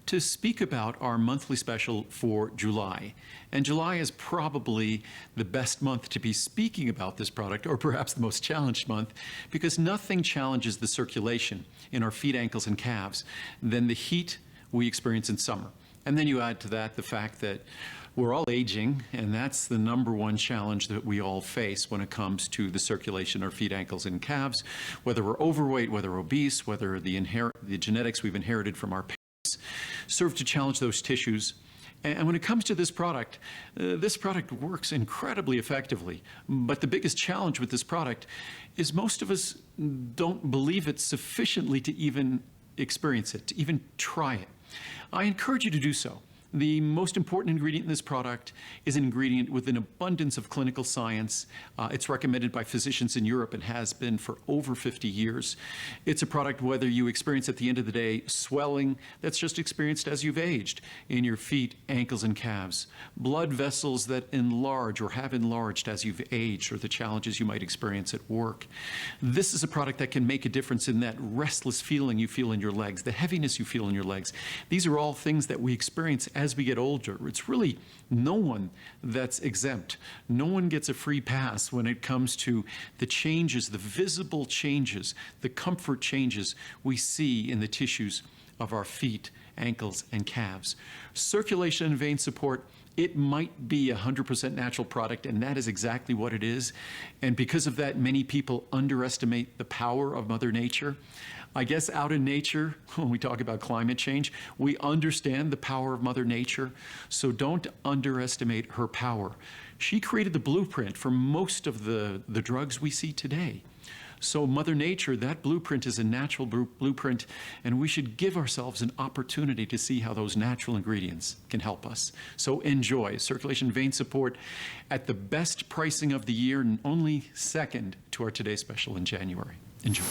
to speak about our monthly special for July. And July is probably the best month to be speaking about this product, or perhaps the most challenged month, because nothing challenges the circulation in our feet, ankles, and calves than the heat we experience in summer. And then you add to that the fact that we're all aging, and that's the number one challenge that we all face when it comes to the circulation of our feet, ankles, and calves, whether we're overweight, whether we're obese, whether the genetics we've inherited from our parents serve to challenge those tissues. And when it comes to this product works incredibly effectively. But the biggest challenge with this product is most of us don't believe it sufficiently to even experience it, to even try it. I encourage you to do so. The most important ingredient in this product is an ingredient with an abundance of clinical science. It's recommended by physicians in Europe and has been for over 50 years. It's a product, whether you experience at the end of the day swelling that's just experienced as you've aged in your feet, ankles, and calves, blood vessels that enlarge or have enlarged as you've aged, or the challenges you might experience at work. This is a product that can make a difference in that restless feeling you feel in your legs, the heaviness you feel in your legs. These are all things that we experience as we get older. It's really no one that's exempt. No one gets a free pass when it comes to the changes, the visible changes, the comfort changes we see in the tissues of our feet, ankles, and calves. Circulation and vein support, it might be a 100% natural product, and that is exactly what it is. And because of that, many people underestimate the power of Mother Nature. I guess out in nature, when we talk about climate change, we understand the power of Mother Nature, so don't underestimate her power. She created the blueprint for most of the drugs we see today. So Mother Nature, that blueprint is a natural blueprint, and we should give ourselves an opportunity to see how those natural ingredients can help us. So enjoy circulation vein support at the best pricing of the year, and only second to our Today Special in January. Enjoy.